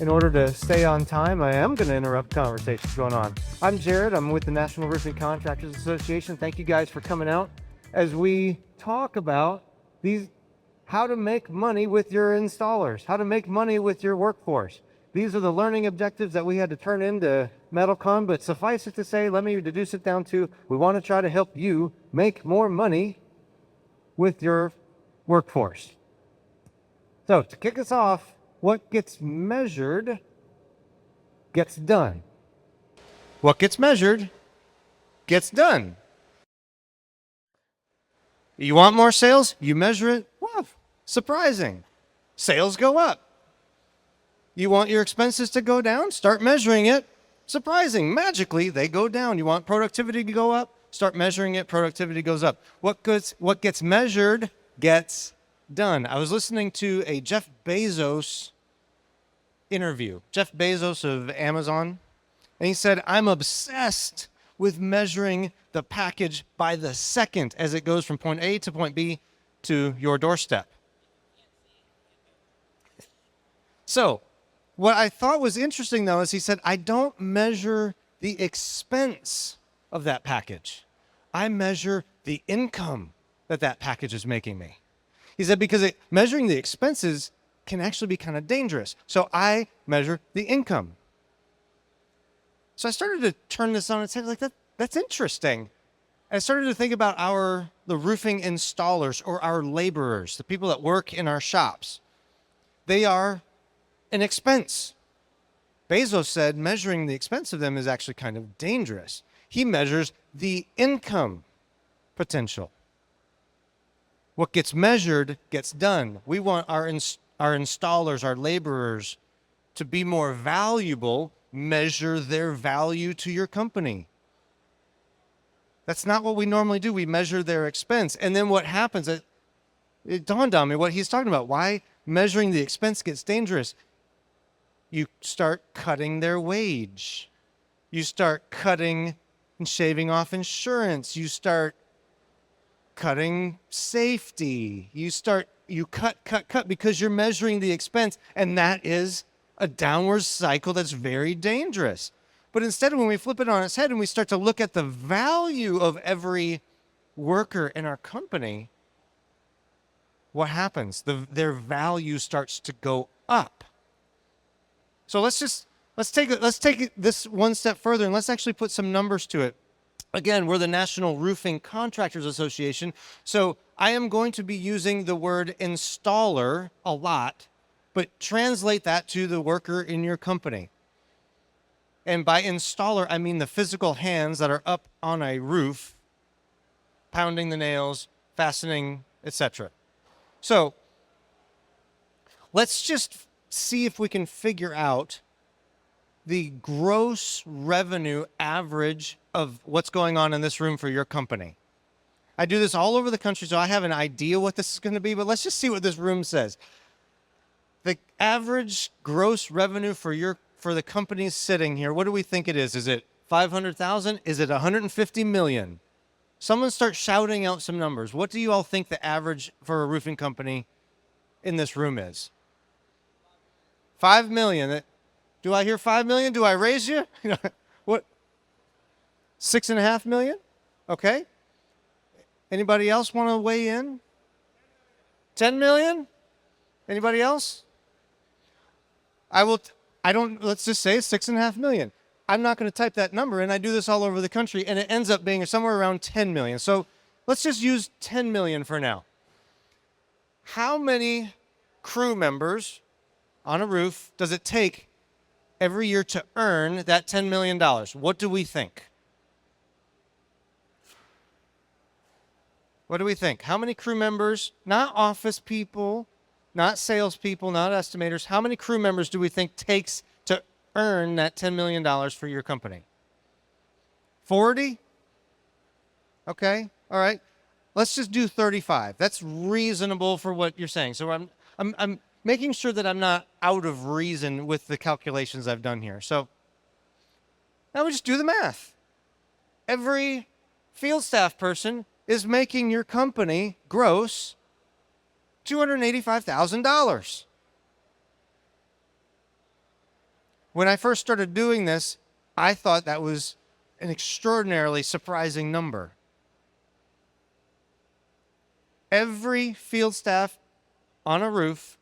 In order to stay on time, I am going to interrupt conversations going on. I'm Jared. I'm with the National Roofing Contractors Association. Thank you guys for coming out as we talk about how to make money with your installers, how to make money with your workforce. These are the learning objectives that we had to turn into MetalCon, but suffice it to say, let me reduce it down to, we want to try to help you make more money with your workforce. So to kick us off, what gets measured gets done. What gets measured gets done. You want more sales? You measure it. Wow, surprising. Sales go up. You want your expenses to go down? Start measuring it. Surprising. Magically, they go down. You want productivity to go up? Start measuring it. Productivity goes up. What gets measured gets done. I was listening to a Jeff Bezos interview. Jeff Bezos of Amazon. And he said, I'm obsessed with measuring the package by the second as it goes from point A to point B to your doorstep. So, what I thought was interesting, though, is he said, I don't measure the expense of that package. I measure the income that package is making me. He said, because measuring the expenses can actually be kind of dangerous. So I measure the income. So I started to turn this on its head, like that's interesting. I started to think about the roofing installers or our laborers, the people that work in our shops. They are an expense. Bezos said measuring the expense of them is actually kind of dangerous. He measures the income potential. What gets measured gets done. We want our installers, our laborers, to be more valuable. Measure their value to your company. That's not what we normally do. We measure their expense. And then what happens, it dawned on me what he's talking about. Why measuring the expense gets dangerous. You start cutting their wage. You start cutting and shaving off insurance. You start cutting safety. You cut because you're measuring the expense, and that is a downward cycle that's very dangerous. But instead, when we flip it on its head and we start to look at the value of every worker in our company, what happens? Their value starts to go up. So let's take this one step further, and let's actually put some numbers to it. Again, we're the National Roofing Contractors Association, so I am going to be using the word installer a lot, but translate that to the worker in your company. And by installer, I mean the physical hands that are up on a roof, pounding the nails, fastening, etc. So let's just see if we can figure out the gross revenue average of what's going on in this room for your company. I do this all over the country, so I have an idea what this is going to be, but let's just see what this room says. The average gross revenue for the companies sitting here, what do we think it is? Is it 500,000? Is it 150 million? Someone start shouting out some numbers. What do you all think the average for a roofing company in this room is? 5 million. Do I hear 5 million? Do I raise you? What? 6.5 million? Okay. Anybody else want to weigh in? 10 million? Anybody else? Let's just say 6.5 million. I'm not going to type that number, and I do this all over the country, and it ends up being somewhere around 10 million. So let's just use 10 million for now. How many crew members on a roof does it take every year to earn that $10 million? What do we think? What do we think? How many crew members, not office people, not salespeople, not estimators, how many crew members do we think takes to earn that $10 million for your company? 40? Okay, all right. Let's just do 35. That's reasonable for what you're saying. So I'm making sure that I'm not out of reason with the calculations I've done here. So now we just do the math. Every field staff person is making your company gross $285,000. When I first started doing this, I thought that was an extraordinarily surprising number. Every field staff on a roof,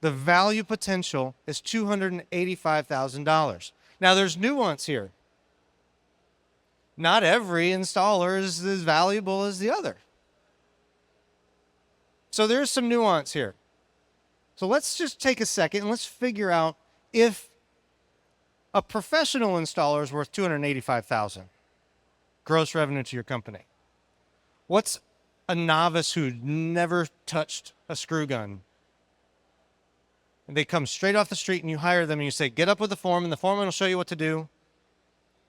the value potential is $285,000. Now, there's nuance here. Not every installer is as valuable as the other. So there's some nuance here. So let's just take a second and let's figure out if a professional installer is worth $285,000 gross revenue to your company. What's a novice who never touched a screw gun? And they come straight off the street and you hire them and you say, get up with the foreman. The foreman will show you what to do.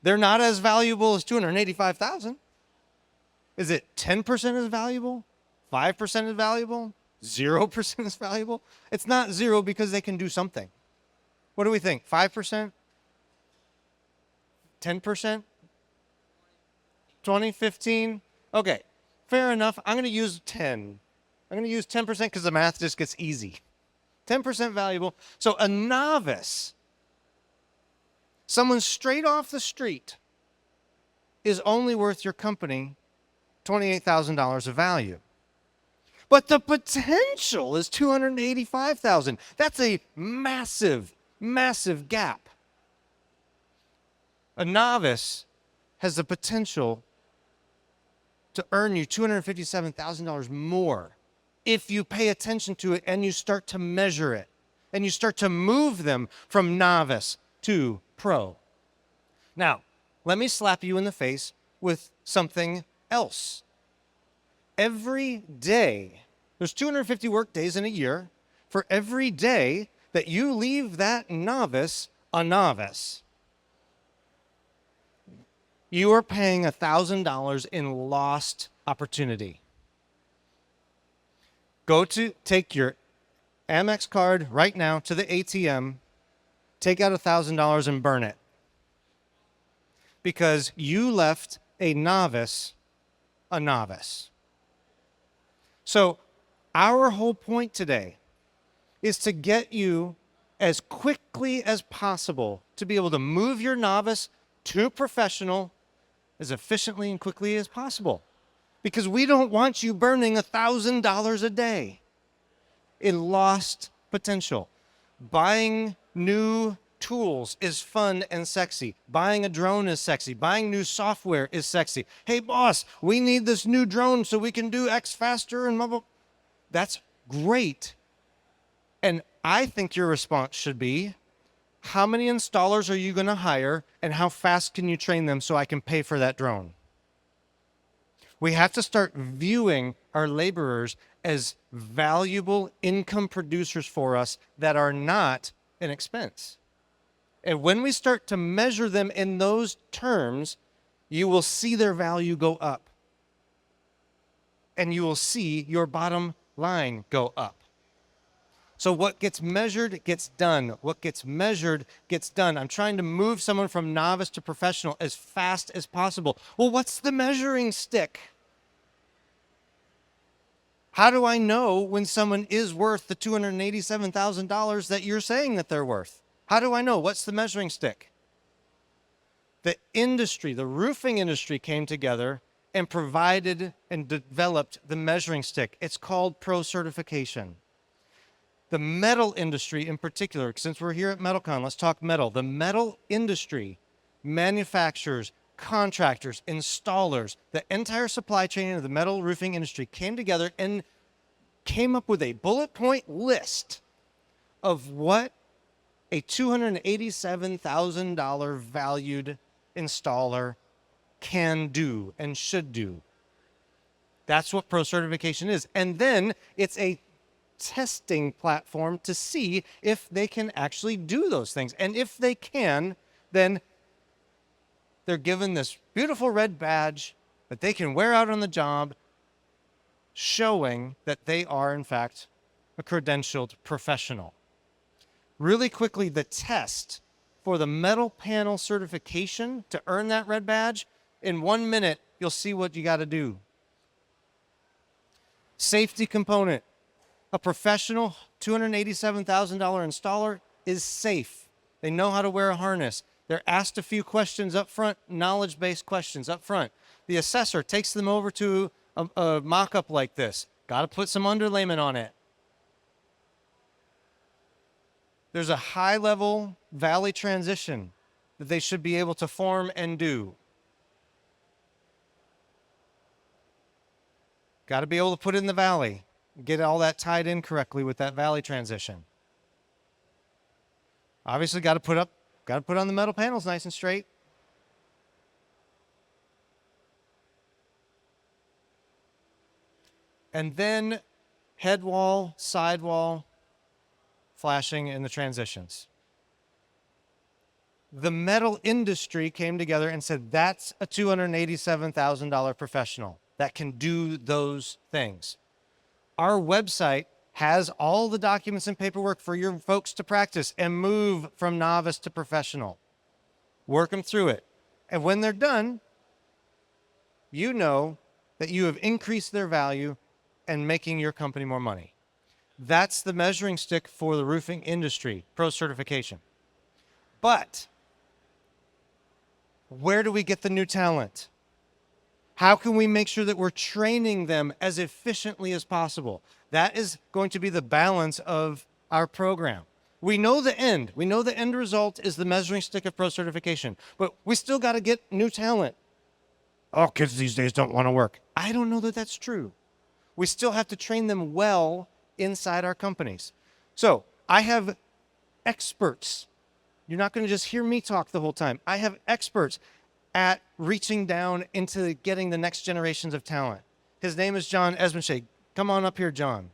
They're not as valuable as $285,000. Is it 10% as valuable? 5% as valuable? 0% as valuable? It's not zero because they can do something. What do we think? 5%? 10%? 20, 15? Okay, fair enough. I'm going to use 10. I'm going to use 10% because the math just gets easy. 10% valuable. So a novice, someone straight off the street, is only worth your company $28,000 of value. But the potential is $285,000. That's a massive, massive gap. A novice has the potential to earn you $257,000 more if you pay attention to it and you start to measure it and you start to move them from novice to pro. Now, let me slap you in the face with something else. Every day, there's 250 work days in a year. For every day that you leave that novice a novice, you are paying $1,000 in lost opportunity. Go to take your Amex card right now to the ATM, take out $1,000 and burn it. Because you left a novice a novice. So our whole point today is to get you as quickly as possible to be able to move your novice to professional as efficiently and quickly as possible. Because we don't want you burning $1,000 a day in lost potential. Buying new tools is fun and sexy. Buying a drone is sexy. Buying new software is sexy. Hey, boss, we need this new drone so we can do X faster and blah, blah. That's great. And I think your response should be, how many installers are you going to hire and how fast can you train them so I can pay for that drone? We have to start viewing our laborers as valuable income producers for us that are not an expense. And when we start to measure them in those terms, you will see their value go up. And you will see your bottom line go up. So what gets measured gets done. What gets measured gets done. I'm trying to move someone from novice to professional as fast as possible. Well, what's the measuring stick? How do I know when someone is worth the $287,000 that you're saying that they're worth? How do I know? What's the measuring stick? The industry, the roofing industry came together and provided and developed the measuring stick. It's called pro certification. The metal industry in particular, since we're here at MetalCon, let's talk metal. The metal industry, manufacturers, contractors, installers, the entire supply chain of the metal roofing industry came together and came up with a bullet point list of what a $287,000 valued installer can do and should do. That's what pro certification is. And then it's a testing platform to see if they can actually do those things. And if they can, then they're given this beautiful red badge that they can wear out on the job, showing that they are, in fact, a credentialed professional. Really quickly, the test for the metal panel certification to earn that red badge, in 1 minute, you'll see what you got to do. Safety component. A professional $287,000 installer is safe. They know how to wear a harness. They're asked a few questions up front, knowledge-based questions up front. The assessor takes them over to a mock-up like this. Got to put some underlayment on it. There's a high-level valley transition that they should be able to form and do. Got to be able to put it in the valley, get all that tied in correctly with that valley transition. Obviously, got to put on the metal panels nice and straight. And then head wall, side wall, flashing in the transitions. The metal industry came together and said, that's a $287,000 professional that can do those things. Our website has all the documents and paperwork for your folks to practice and move from novice to professional. Work them through it. And when they're done, you know that you have increased their value and making your company more money. That's the measuring stick for the roofing industry, pro certification. But where do we get the new talent? How can we make sure that we're training them as efficiently as possible? That is going to be the balance of our program. We know the end. We know the end result is the measuring stick of pro certification, but we still got to get new talent. Oh, kids these days don't want to work. I don't know that that's true. We still have to train them well inside our companies. So I have experts. You're not going to just hear me talk the whole time. I have experts at reaching down into getting the next generations of talent. His name is John Esmenshade. Come on up here, John.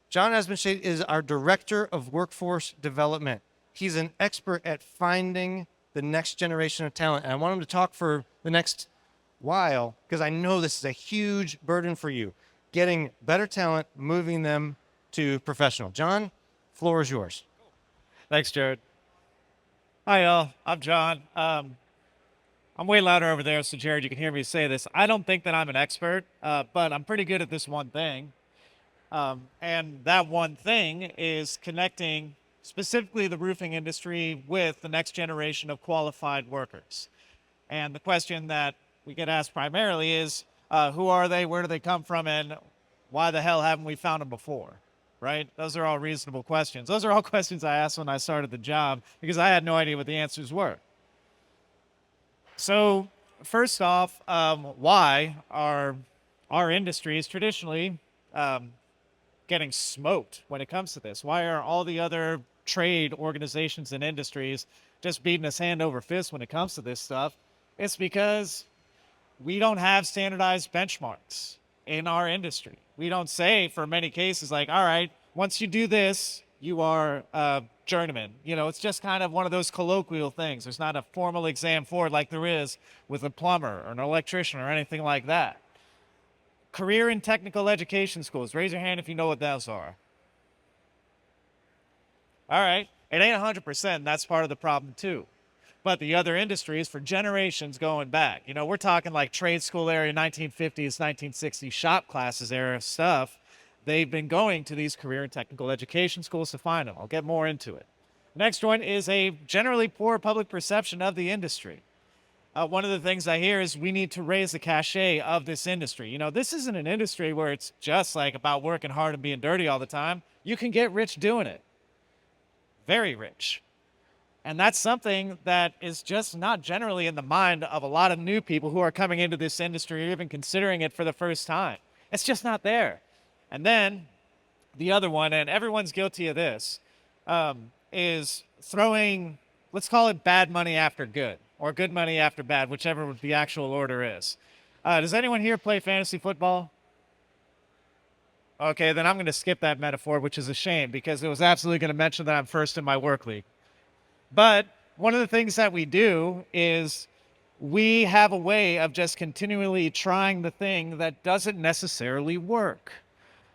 John Esmenshade is our Director of Workforce Development. He's an expert at finding the next generation of talent. And I want him to talk for the next while because I know this is a huge burden for you, getting better talent, moving them to professional. John, floor is yours. Thanks, Jared. Hi, y'all. I'm John. I'm way louder over there, so Jared, you can hear me say this. I don't think that I'm an expert, but I'm pretty good at this one thing. And that one thing is connecting specifically the roofing industry with the next generation of qualified workers. And the question that we get asked primarily is, who are they, where do they come from, and why the hell haven't we found them before? Right? Those are all reasonable questions. Those are all questions I asked when I started the job because I had no idea what the answers were. So first off, why are our industries traditionally getting smoked when it comes to this? Why are all the other trade organizations and industries just beating us hand over fist when it comes to this stuff? It's because we don't have standardized benchmarks in our industry. We don't say for many cases like, all right, once you do this, you are a journeyman. You know, it's just kind of one of those colloquial things. There's not a formal exam for it like there is with a plumber or an electrician or anything like that. Career and technical education schools. Raise your hand if you know what those are. All right. It ain't 100%. That's part of the problem too. But the other industries for generations going back, you know, we're talking like trade school area, 1950s, 1960s shop classes era stuff. They've been going to these career and technical education schools to find them. I'll get more into it. Next one is a generally poor public perception of the industry. One of the things I hear is we need to raise the cachet of this industry. You know, this isn't an industry where it's just like about working hard and being dirty all the time. You can get rich doing it. Very rich. And that's something that is just not generally in the mind of a lot of new people who are coming into this industry or even considering it for the first time. It's just not there. And then the other one, and everyone's guilty of this, is throwing, let's call it bad money after good, or good money after bad, whichever the actual order is. Does anyone here play fantasy football? Okay, then I'm going to skip that metaphor, which is a shame, because it was absolutely going to mention that I'm first in my work league. But one of the things that we do is we have a way of just continually trying the thing that doesn't necessarily work.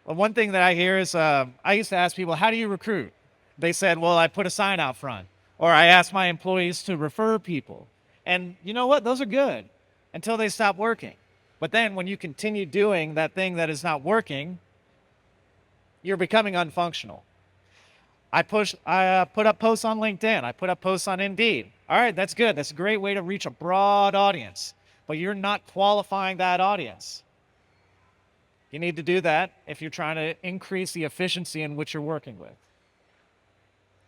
Well, one thing that I hear is I used to ask people, how do you recruit? They said, well, I put a sign out front. Or I ask my employees to refer people. And you know what? Those are good until they stop working. But then when you continue doing that thing that is not working, you're becoming unfunctional. I put up posts on LinkedIn. I put up posts on Indeed. All right, that's good. That's a great way to reach a broad audience, but you're not qualifying that audience. You need to do that if you're trying to increase the efficiency in which you're working with.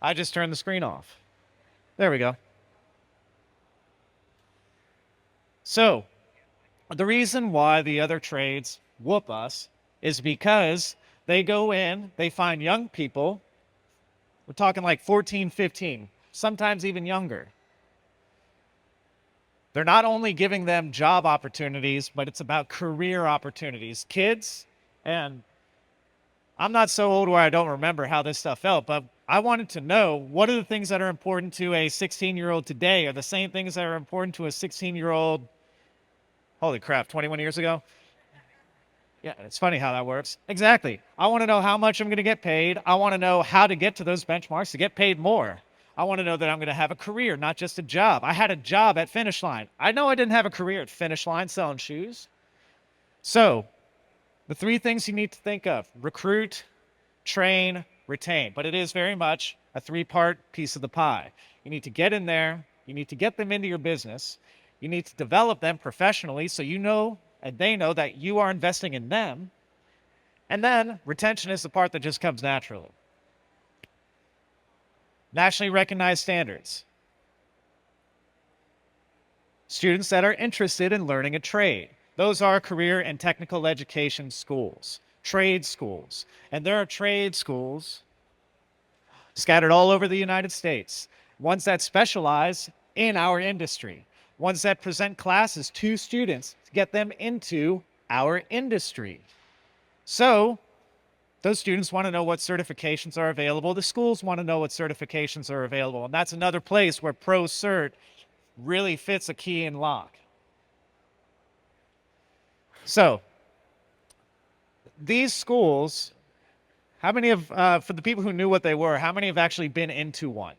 I just turned the screen off. There we go. So, the reason why the other trades whoop us is because they go in, they find young people. We're talking like 14, 15, sometimes even younger. They're not only giving them job opportunities, but it's about career opportunities. Kids, and I'm not so old where I don't remember how this stuff felt, but I wanted to know what are the things that are important to a 16-year-old today are the same things that are important to a 16-year-old, holy crap, 21 years ago? Yeah, it's funny how that works. Exactly. I want to know how much I'm going to get paid. I want to know how to get to those benchmarks to get paid more. I want to know that I'm going to have a career, not just a job. I had a job at Finish Line. I know I didn't have a career at Finish Line selling shoes. So, the three things you need to think of: recruit, train, retain. But it is very much a three-part piece of the pie. You need to get in there. You need to get them into your business. You need to develop them professionally so you know and they know that you are investing in them. And then retention is the part that just comes naturally. Nationally recognized standards. Students that are interested in learning a trade. Those are career and technical education schools, trade schools. And there are trade schools scattered all over the United States, ones that specialize in our industry, ones that present classes to students to get them into our industry. So those students want to know what certifications are available. The schools want to know what certifications are available. And that's another place where ProCert really fits a key and lock. So these schools, how many of, for the people who knew what they were, how many have actually been into one?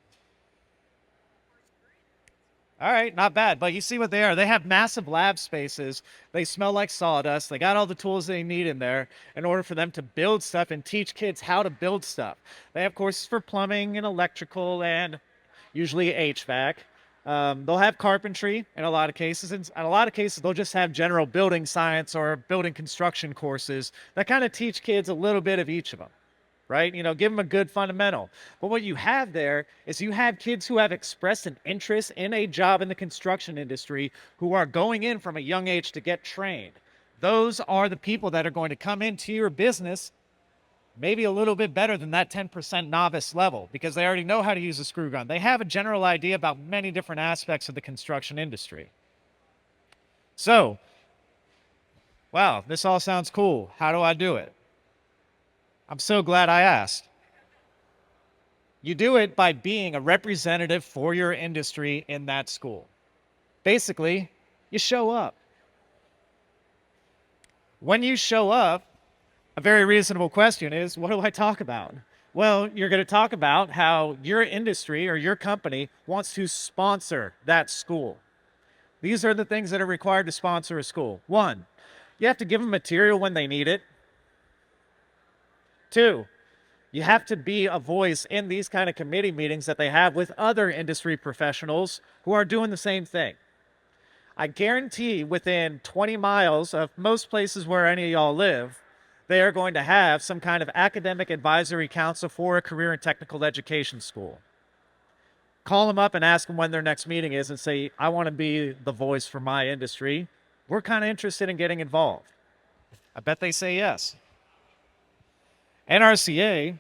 All right, not bad, but you see what they are. They have massive lab spaces. They smell like sawdust. They got all the tools they need in there in order for them to build stuff and teach kids how to build stuff. They have courses for plumbing and electrical and usually HVAC. They'll have carpentry in a lot of cases. In a lot of cases, they'll just have general building science or building construction courses that kind of teach kids a little bit of each of them. Right? You know, give them a good fundamental. But what you have there is you have kids who have expressed an interest in a job in the construction industry who are going in from a young age to get trained. Those are the people that are going to come into your business maybe a little bit better than that 10% novice level because they already know how to use a screw gun. They have a general idea about many different aspects of the construction industry. So, wow, this all sounds cool. How do I do it? I'm so glad I asked. You do it by being a representative for your industry in that school. Basically, you show up. When you show up, a very reasonable question is, what do I talk about? Well, you're going to talk about how your industry or your company wants to sponsor that school. These are the things that are required to sponsor a school. 1, you have to give them material when they need it. 2, you have to be a voice in these kind of committee meetings that they have with other industry professionals who are doing the same thing. I guarantee within 20 miles of most places where any of y'all live, they are going to have some kind of academic advisory council for a career and technical education school. Call them up and ask them when their next meeting is and say, I want to be the voice for my industry. We're kind of interested in getting involved. I bet they say yes. NRCA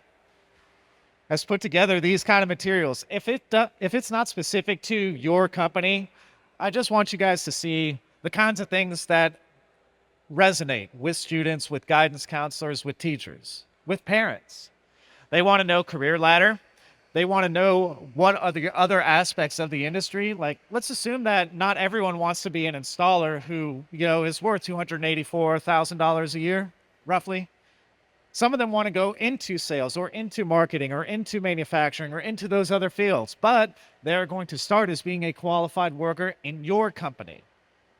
has put together these kind of materials. If it's not specific to your company, I just want you guys to see the kinds of things that resonate with students, with guidance counselors, with teachers, with parents. They want to know career ladder. They want to know what are the other aspects of the industry. Like, let's assume that not everyone wants to be an installer who, is worth $284,000 a year, roughly. Some of them want to go into sales or into marketing or into manufacturing or into those other fields, but they're going to start as being a qualified worker in your company.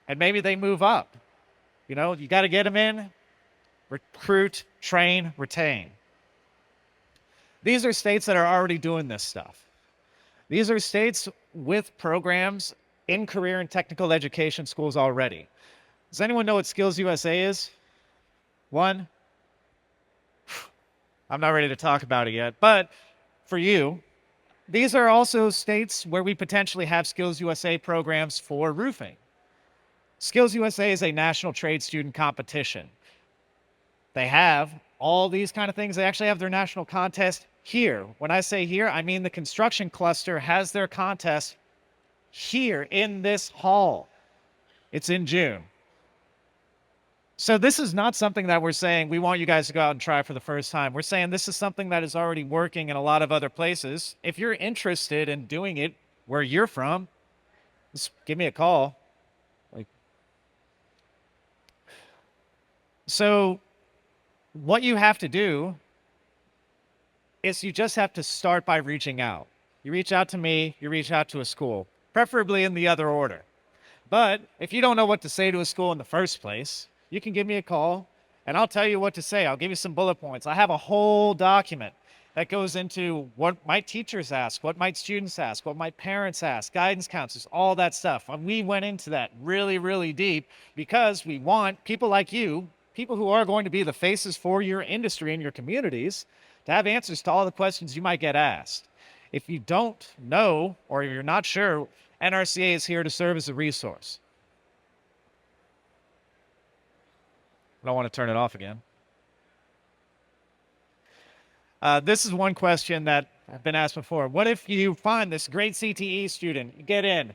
And maybe they move up. You got to get them in, recruit, train, retain. These are states that are already doing this stuff. These are states with programs in career and technical education schools already. Does anyone know what Skills USA is? One? I'm not ready to talk about it yet, but for you, these are also states where we potentially have Skills USA programs for roofing. Skills USA is a national trade student competition. They have all these kind of things. They actually have their national contest here. When I say here, I mean the construction cluster has their contest here in this hall. It's in June. So this is not something that we're saying we want you guys to go out and try for the first time. We're saying this is something that is already working in a lot of other places. If you're interested in doing it where you're from, just give me a call. So what you have to do is you just have to start by reaching out. You reach out to me, you reach out to a school, preferably in the other order. But if you don't know what to say to a school in the first place, you can give me a call and I'll tell you what to say. I'll give you some bullet points. I have a whole document that goes into what might teachers ask, what might students ask, what might parents ask, guidance counselors, all that stuff. And we went into that really, really deep because we want people like you, people who are going to be the faces for your industry and your communities, to have answers to all the questions you might get asked. If you don't know or you're not sure, NRCA is here to serve as a resource. I don't want to turn it off again. This is one question that I've been asked before. What if you find this great CTE student, you get in,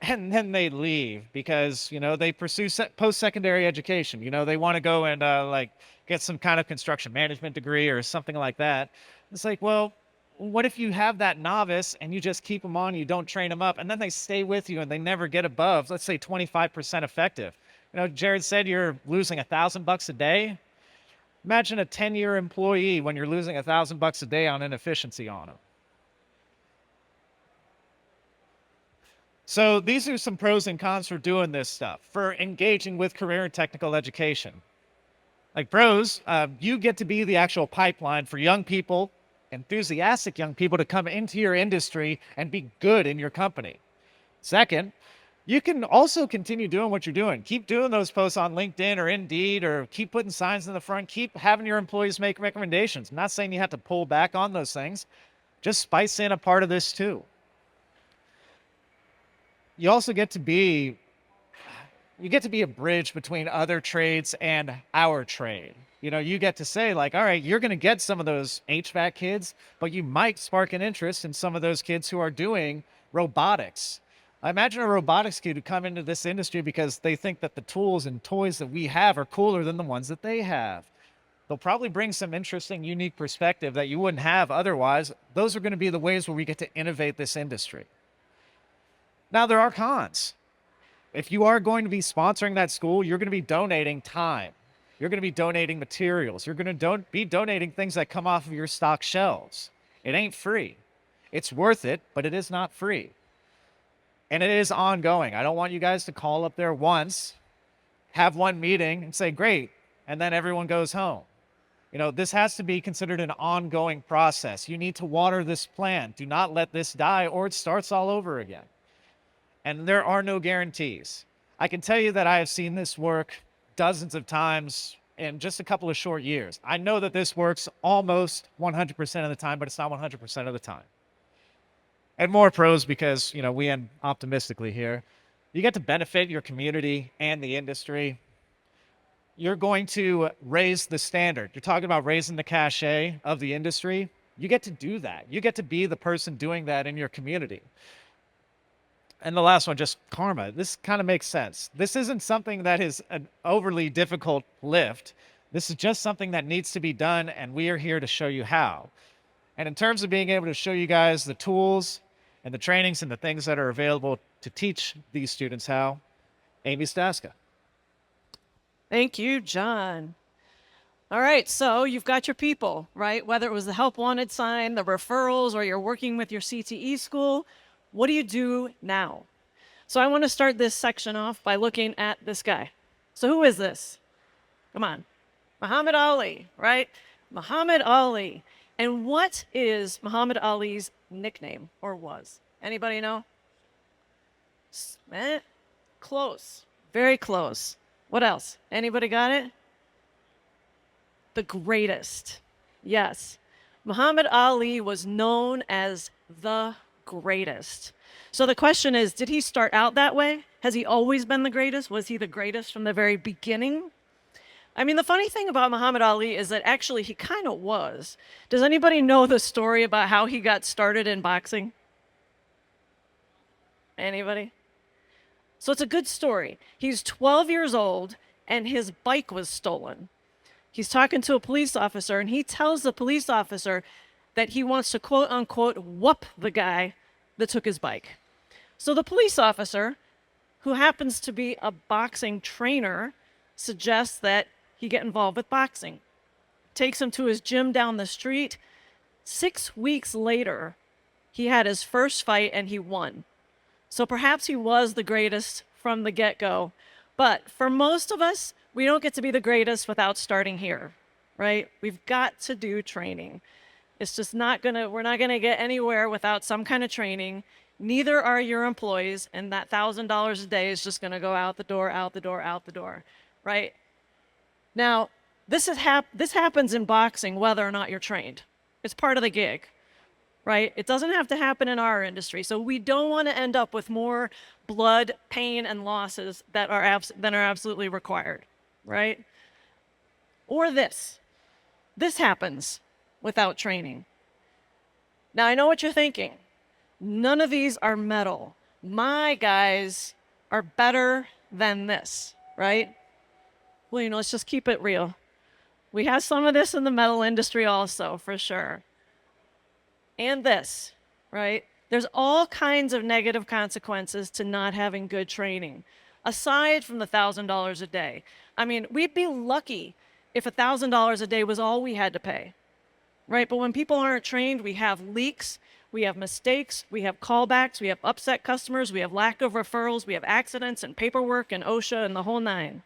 and then they leave because, you know, they pursue post-secondary education. You know, they want to go and like get some kind of construction management degree or something like that. It's like, well, what if you have that novice and you just keep them on, you don't train them up, and then they stay with you and they never get above, let's say 25% effective. You know, Jared said you're losing $1,000 a day. Imagine a 10-year employee when you're losing $1,000 a day on inefficiency on them. So these are some pros and cons for doing this stuff, for engaging with career and technical education. Like pros, you get to be the actual pipeline for young people, enthusiastic young people to come into your industry and be good in your company. Second, you can also continue doing what you're doing. Keep doing those posts on LinkedIn or Indeed, or keep putting signs in the front. Keep having your employees make recommendations. I'm not saying you have to pull back on those things. Just spice in a part of this too. You also get to be a bridge between other trades and our trade. You know, you get to say like, all right, you're going to get some of those HVAC kids, but you might spark an interest in some of those kids who are doing robotics. I imagine a robotics kid who come into this industry because they think that the tools and toys that we have are cooler than the ones that they have. They'll probably bring some interesting, unique perspective that you wouldn't have otherwise. Those are going to be the ways where we get to innovate this industry. Now, there are cons. If you are going to be sponsoring that school, you're going to be donating time. You're going to be donating materials. You're going to be donating things that come off of your stock shelves. It ain't free. It's worth it, but it is not free. And it is ongoing. I don't want you guys to call up there once, have one meeting and say, great, and then everyone goes home. You know, this has to be considered an ongoing process. You need to water this plant. Do not let this die or it starts all over again. And there are no guarantees. I can tell you that I have seen this work dozens of times in just a couple of short years. I know that this works almost 100% of the time, but it's not 100% of the time. And more pros because, you know, we end optimistically here. You get to benefit your community and the industry. You're going to raise the standard. You're talking about raising the cachet of the industry. You get to do that. You get to be the person doing that in your community. And the last one, just karma. This kind of makes sense. This isn't something that is an overly difficult lift. This is just something that needs to be done, and we are here to show you how. And in terms of being able to show you guys the tools and the trainings and the things that are available to teach these students how, Amy Staska. Thank you, John. All right, so you've got your people, right? Whether it was the help wanted sign, the referrals, or you're working with your CTE school, what do you do now? So I want to start this section off by looking at this guy. So who is this? Come on. Muhammad Ali, right? Muhammad Ali. And what is Muhammad Ali's nickname, or was? Anybody know? Close. Very close. What else? Anybody got it? The greatest. Yes. Muhammad Ali was known as the greatest. So the question is, did he start out that way? Has he always been the greatest? Was he the greatest from the very beginning? I mean, the funny thing about Muhammad Ali is that actually he kind of was. Does anybody know the story about how he got started in boxing? Anybody? So it's a good story. He's 12 years old and his bike was stolen. He's talking to a police officer and he tells the police officer that he wants to quote unquote whoop the guy that took his bike. So the police officer, who happens to be a boxing trainer, suggests that he get involved with boxing. Takes him to his gym down the street. 6 weeks later, he had his first fight and he won. So perhaps he was the greatest from the get-go. But for most of us, we don't get to be the greatest without starting here, right? We've got to do training. It's just we're not gonna get anywhere without some kind of training. Neither are your employees, and that $1,000 a day is just gonna go out the door, out the door, out the door, right? Now, this happens in boxing whether or not you're trained. It's part of the gig, right? It doesn't have to happen in our industry. So we don't want to end up with more blood, pain, and losses that are absolutely required, right? Or this. This happens without training. Now, I know what you're thinking. None of these are metal. My guys are better than this, right? Well, let's just keep it real. We have some of this in the metal industry also, for sure. And this, right? There's all kinds of negative consequences to not having good training, aside from the $1,000 a day. I mean, we'd be lucky if $1,000 a day was all we had to pay, right? But when people aren't trained, we have leaks, we have mistakes, we have callbacks, we have upset customers, we have lack of referrals, we have accidents and paperwork and OSHA and the whole nine.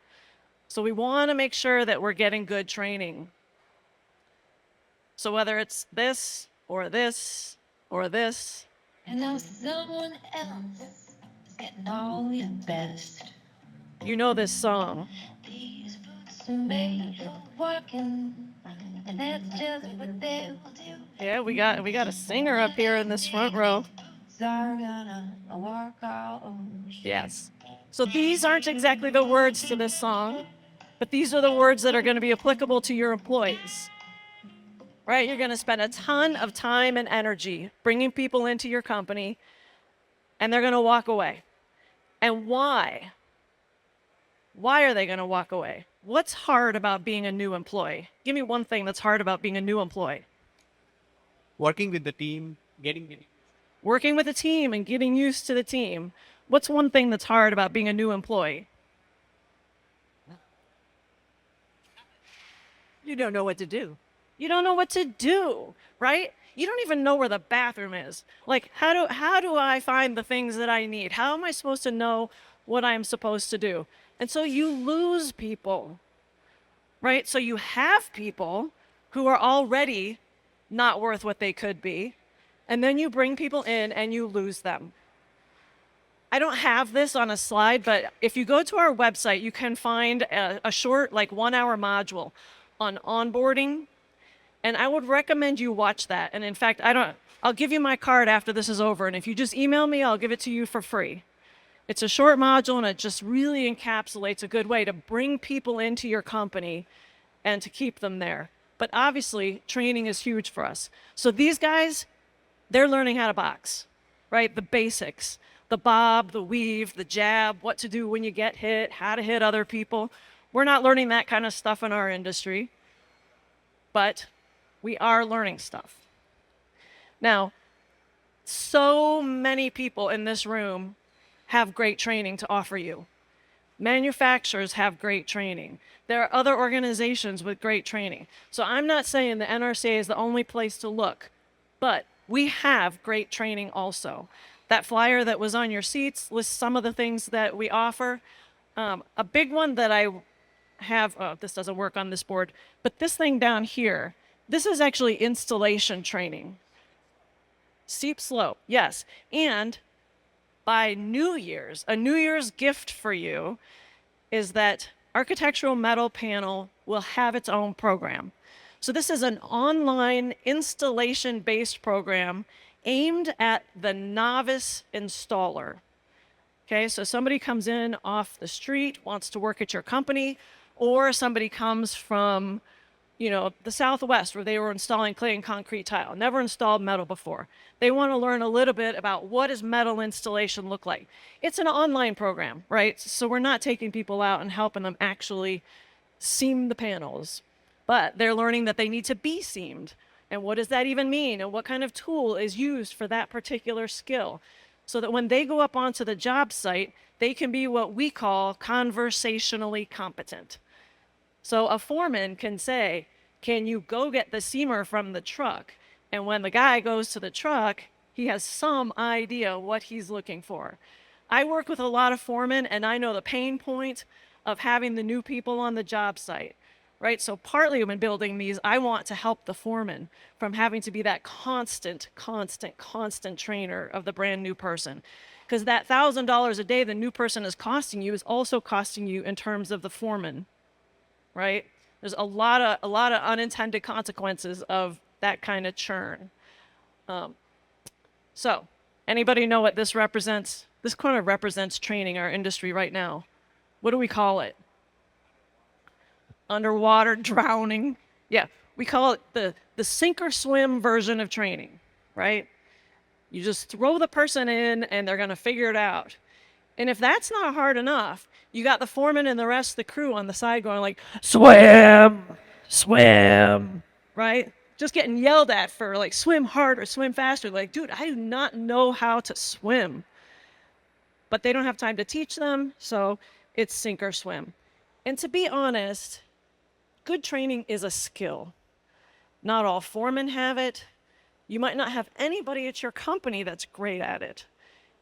So we want to make sure that we're getting good training. So whether it's this or this or this. And now someone else is getting all your best. You know this song. These boots are made for working, and that's just what they'll do. Yeah, we got a singer up here in this front row. Boots are gonna work all Yes. So these aren't exactly the words to this song, but these are the words that are going to be applicable to your employees. Right? You're going to spend a ton of time and energy bringing people into your company, and they're going to walk away. And why? Why are they going to walk away? What's hard about being a new employee? Give me one thing that's hard about being a new employee. Working with the team, getting Working with a team and getting used to the team. What's one thing that's hard about being a new employee? You don't know what to do. You don't know what to do, right? You don't even know where the bathroom is. Like, how do I find the things that I need? How am I supposed to know what I'm supposed to do? And so you lose people, right? So you have people who are already not worth what they could be, and then you bring people in and you lose them. I don't have this on a slide, but if you go to our website, you can find a short, like 1 hour module on onboarding. And I would recommend you watch that. And in fact, I'll give you my card after this is over. And if you just email me, I'll give it to you for free. It's a short module and it just really encapsulates a good way to bring people into your company and to keep them there. But obviously, training is huge for us. So these guys, they're learning how to box, right? The basics, the bob, the weave, the jab, what to do when you get hit, how to hit other people. We're not learning that kind of stuff in our industry, but we are learning stuff. Now, so many people in this room have great training to offer you. Manufacturers have great training. There are other organizations with great training. So I'm not saying the NRCA is the only place to look, but we have great training also. That flyer that was on your seats lists some of the things that we offer. A big one that I have, this doesn't work on this board, but this thing down here This is actually installation training. Steep slope, yes. And by New Year's, a New Year's gift for you is that Architectural Metal Panel will have its own program. So this is an online installation-based program aimed at the novice installer. Okay, so somebody comes in off the street, wants to work at your company, or somebody comes from, the Southwest where they were installing clay and concrete tile, never installed metal before. They want to learn a little bit about what does metal installation look like. It's an online program, right? So we're not taking people out and helping them actually seam the panels, but they're learning that they need to be seamed. And what does that even mean? And what kind of tool is used for that particular skill? So that when they go up onto the job site, they can be what we call conversationally competent. So a foreman can say, can you go get the seamer from the truck? And when the guy goes to the truck, he has some idea what he's looking for. I work with a lot of foremen, and I know the pain point of having the new people on the job site, right? So partly when building these, I want to help the foreman from having to be that constant trainer of the brand new person. Because that $1,000 a day the new person is costing you is also costing you in terms of the foreman, right? There's a lot of unintended consequences of that kind of churn. So anybody know what this represents? This kind of represents training our industry right now. What do we call it? Underwater drowning. Yeah, we call it the sink or swim version of training, right? You just throw the person in and they're going to figure it out. And if that's not hard enough, you got the foreman and the rest of the crew on the side going like, swim, swim, right? Just getting yelled at for like swim harder, swim faster. Like, dude, I do not know how to swim. But they don't have time to teach them, so it's sink or swim. And to be honest, good training is a skill. Not all foremen have it. You might not have anybody at your company that's great at it.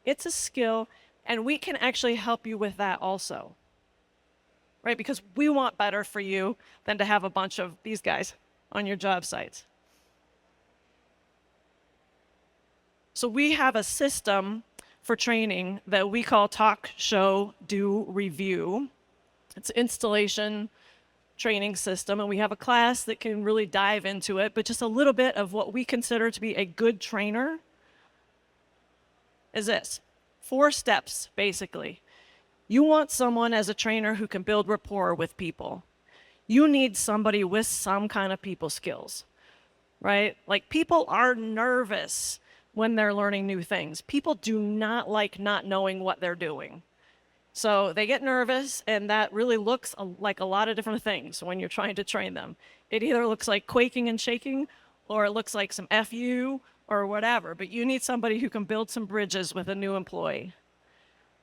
It's a skill, and we can actually help you with that also, right? Because we want better for you than to have a bunch of these guys on your job sites. So we have a system for training that we call talk, show, do, review. It's an installation training system, and we have a class that can really dive into it, but just a little bit of what we consider to be a good trainer is this. 4 steps, basically. You want someone as a trainer who can build rapport with people. You need somebody with some kind of people skills, right? Like, people are nervous when they're learning new things. People do not like not knowing what they're doing. So they get nervous, and that really looks like a lot of different things when you're trying to train them. It either looks like quaking and shaking, or it looks like some FU or whatever, but you need somebody who can build some bridges with a new employee.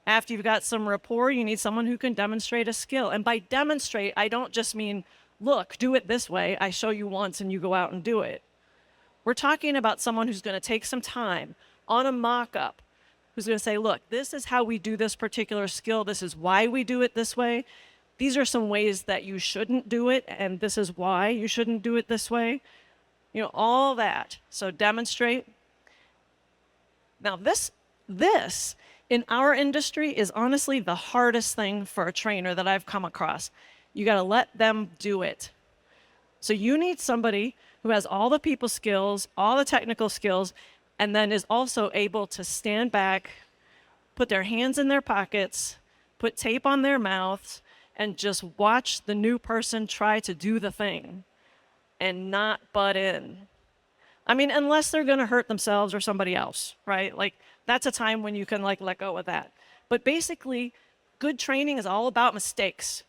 After you've got some rapport, you need someone who can demonstrate a skill. And by demonstrate, I don't just mean, look, do it this way. I show you once and you go out and do it. We're talking about someone who's going to take some time on a mock-up, who's going to say, look, this is how we do this particular skill. This is why we do it this way. These are some ways that you shouldn't do it, and this is why you shouldn't do it this way. All that. So demonstrate. Now, this in our industry is honestly the hardest thing for a trainer that I've come across. You got to let them do it. So you need somebody who has all the people skills, all the technical skills, and then is also able to stand back, put their hands in their pockets, put tape on their mouths, and just watch the new person try to do the thing and not butt in. I mean, unless they're going to hurt themselves or somebody else, right? Like, that's a time when you can let go of that. But basically, good training is all about mistakes,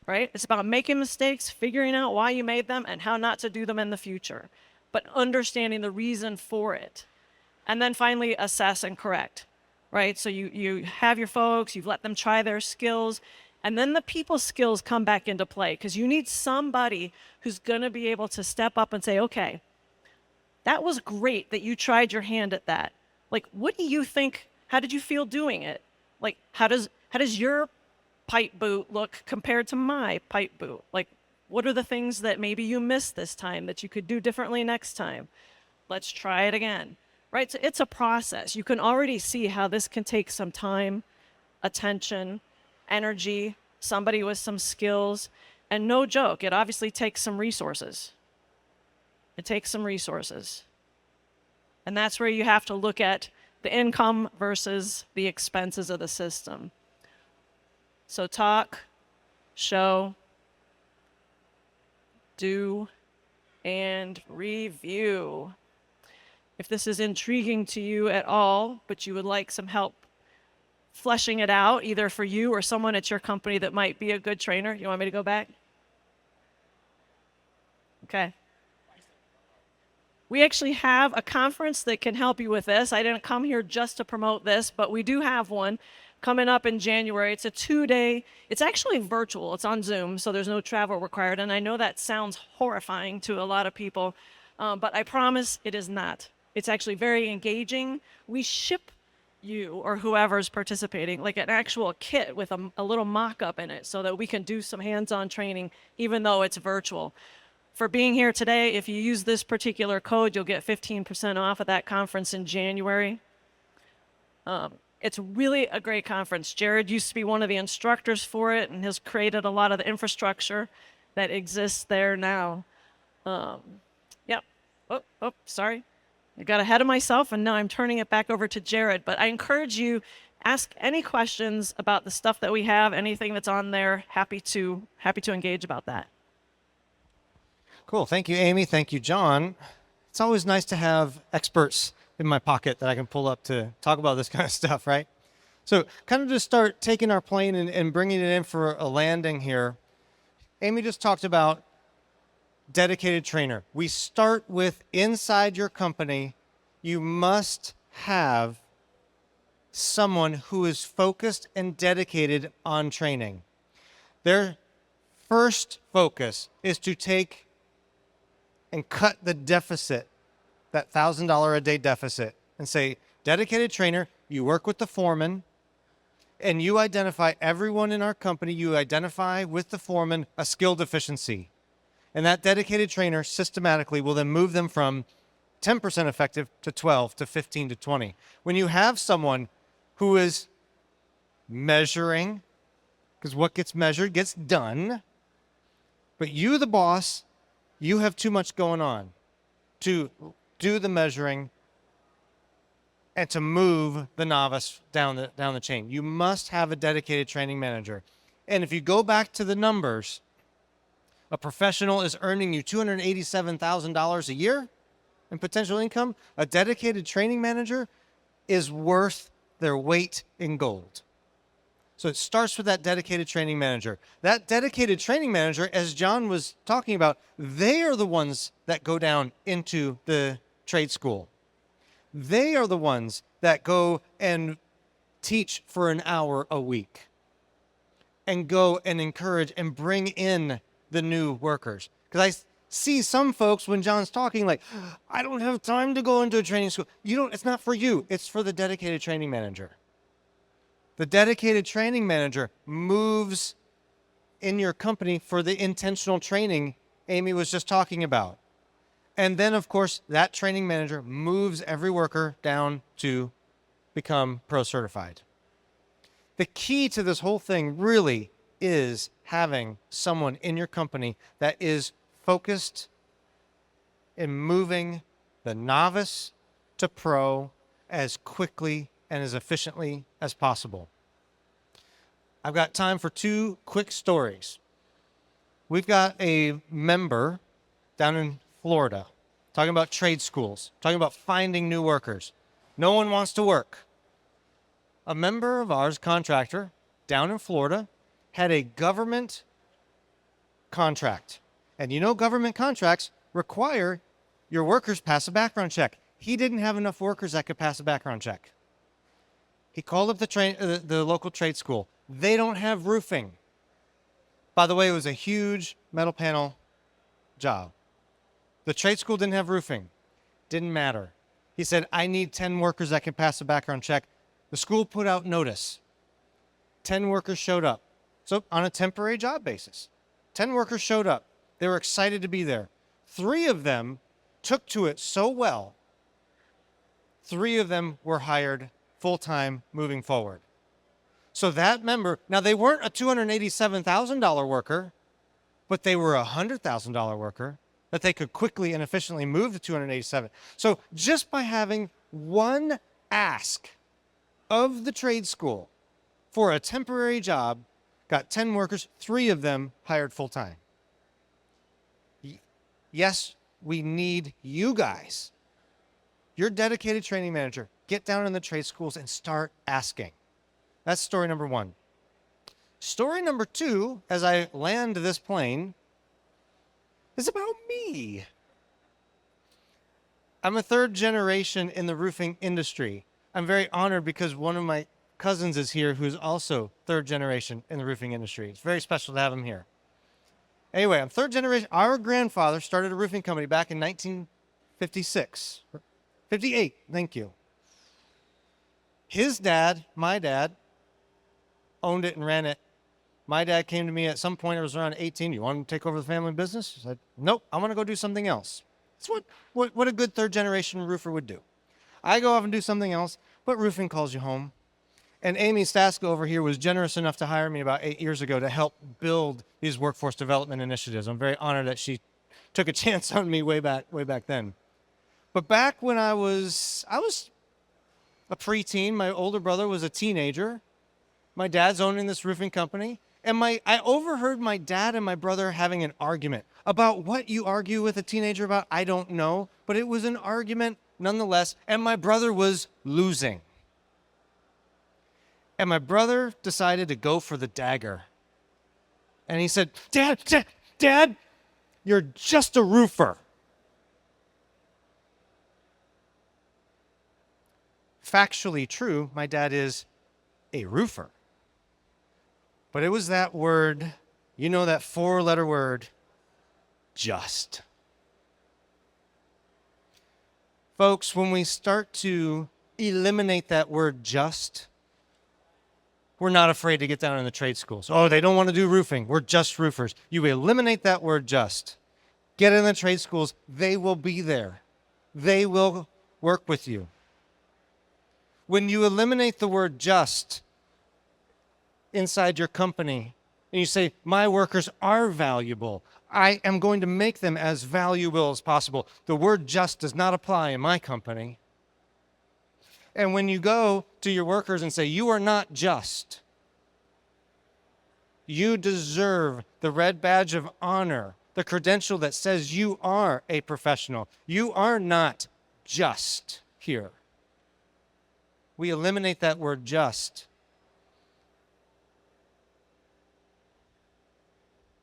right? It's about making mistakes, figuring out why you made them, and how not to do them in the future, but understanding the reason for it. And then finally, assess and correct, right? So you have your folks, you've let them try their skills, and then the people skills come back into play, because you need somebody who's going to be able to step up and say, okay, that was great that you tried your hand at that. Like, what do you think? How did you feel doing it? Like, how does your pipe boot look compared to my pipe boot? Like, What are the things that maybe you missed this time that you could do differently next time? Let's try it again, right? So it's a process. You can already see how this can take some time, attention, energy, somebody with some skills, and no joke, it obviously takes some resources. It takes some resources. And that's where you have to look at the income versus the expenses of the system. So talk, show, do, and review. If this is intriguing to you at all, but you would like some help fleshing it out, either for you or someone at your company that might be a good trainer, you want me to go back? Okay. We actually have a conference that can help you with this. I didn't come here just to promote this, but we do have one coming up in January. It's a 2-day, it's actually virtual. It's on Zoom, so there's no travel required. And I know that sounds horrifying to a lot of people, but I promise it is not. It's actually very engaging. We ship you or whoever's participating like an actual kit with a little mock-up in it so that we can do some hands-on training even though it's virtual. For being here today, if you use this particular code, you'll get 15% off at that conference in January. It's really a great conference. Jared used to be one of the instructors for it and has created a lot of the infrastructure that exists there now. Yep. Oh, sorry. I got ahead of myself and now I'm turning it back over to Jared. But I encourage you, ask any questions about the stuff that we have, anything that's on there. Happy to engage about that. Cool. Thank you, Amy. Thank you, John. It's always nice to have experts in my pocket that I can pull up to talk about this kind of stuff, right? So kind of just start taking our plane and bringing it in for a landing here. Amy just talked about dedicated trainer. We start with inside your company, you must have someone who is focused and dedicated on training. Their first focus is to take and cut the deficit, that $1,000 a day deficit, and say, dedicated trainer, you work with the foreman, and you identify everyone in our company, you identify with the foreman a skill deficiency. And that dedicated trainer systematically will then move them from 10% effective to 12 to 15 to 20. When you have someone who is measuring, because what gets measured gets done, but you, the boss, you have too much going on to do the measuring and to move the novice down the chain. You must have a dedicated training manager. And if you go back to the numbers, a professional is earning you $287,000 a year in potential income. A dedicated training manager is worth their weight in gold. So it starts with that dedicated training manager. That dedicated training manager, as John was talking about, they are the ones that go down into the trade school. They are the ones that go and teach for an hour a week and go and encourage and bring in the new workers. Because I see some folks when John's talking like, I don't have time to go into a training school. It's not for you. It's for the dedicated training manager. The dedicated training manager moves in your company for the intentional training Amy was just talking about. And then, of course, that training manager moves every worker down to become pro certified. The key to this whole thing really is having someone in your company that is focused in moving the novice to pro as quickly and as efficiently as possible. I've got time for 2 quick stories. We've got a member down in Florida talking about trade schools, talking about finding new workers. No one wants to work. A member of ours, contractor, down in Florida, had a government contract. And you know government contracts require your workers pass a background check. He didn't have enough workers that could pass a background check. He called up the local trade school. They don't have roofing. By the way, it was a huge metal panel job. The trade school didn't have roofing. Didn't matter. He said, I need 10 workers that can pass a background check. The school put out notice. 10 workers showed up. So on a temporary job basis, 10 workers showed up. They were excited to be there. 3 of them took to it so well, 3 of them were hired full-time moving forward. So that member, now they weren't a $287,000 worker, but they were a $100,000 worker that they could quickly and efficiently move to 287. So just by having one ask of the trade school for a temporary job, got 10 workers, 3 of them hired full-time. Yes, we need you guys. Your dedicated training manager, get down in the trade schools and start asking. That's story number 1. Story number 2, as I land this plane, is about me. I'm a 3rd generation in the roofing industry. I'm very honored because one of my cousins is here who's also 3rd generation in the roofing industry. It's very special to have him here. Anyway, I'm 3rd generation. Our grandfather started a roofing company back in 1956. 58, thank you. His dad, my dad, owned it and ran it. My dad came to me at some point, it was around 18. You want to take over the family business? I said, nope, I want to go do something else. That's what a good 3rd generation roofer would do. I go off and do something else, but roofing calls you home. And Amy Stasko over here was generous enough to hire me about 8 years ago to help build these workforce development initiatives. I'm very honored that she took a chance on me way back then. But back when I was a preteen, my older brother was a teenager. My dad's owning this roofing company. And I overheard my dad and my brother having an argument about what you argue with a teenager about. I don't know, but it was an argument nonetheless. And my brother was losing. And my brother decided to go for the dagger. And he said, Dad, you're just a roofer. Factually true, my dad is a roofer. But it was that word, you know, that 4-letter word, just. Folks, when we start to eliminate that word just, we're not afraid to get down in the trade schools. Oh, they don't want to do roofing. We're just roofers. You eliminate that word just. Get in the trade schools. They will be there. They will work with you. When you eliminate the word just inside your company, and you say, my workers are valuable, I am going to make them as valuable as possible. The word just does not apply in my company. And when you go to your workers and say, you are not just, you deserve the red badge of honor, the credential that says you are a professional. You are not just here. We eliminate that word just,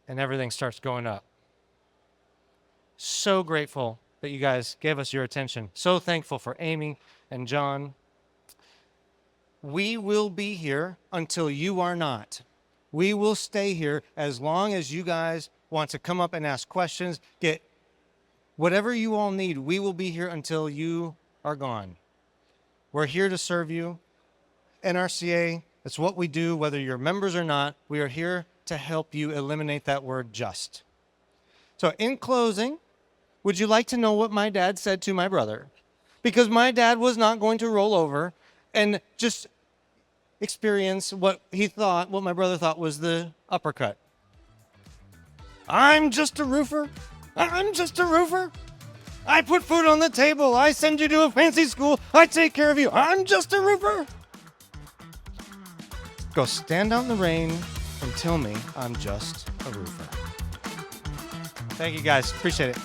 and everything starts going up. So grateful that you guys gave us your attention. So thankful for Amy and John. We will be here until you are not. We will stay here as long as you guys want to come up and ask questions, get whatever you all need. We will be here until you are gone. We're here to serve you. NRCA, that's what we do, whether you're members or not. We are here to help you eliminate that word just. So in closing, would you like to know what my dad said to my brother? Because my dad was not going to roll over and just experience what my brother thought was the uppercut. I'm just a roofer. I'm just a roofer. I put food on the table. I send you to a fancy school. I take care of you. I'm just a roofer. Go stand out in the rain and tell me I'm just a roofer. Thank you guys. Appreciate it.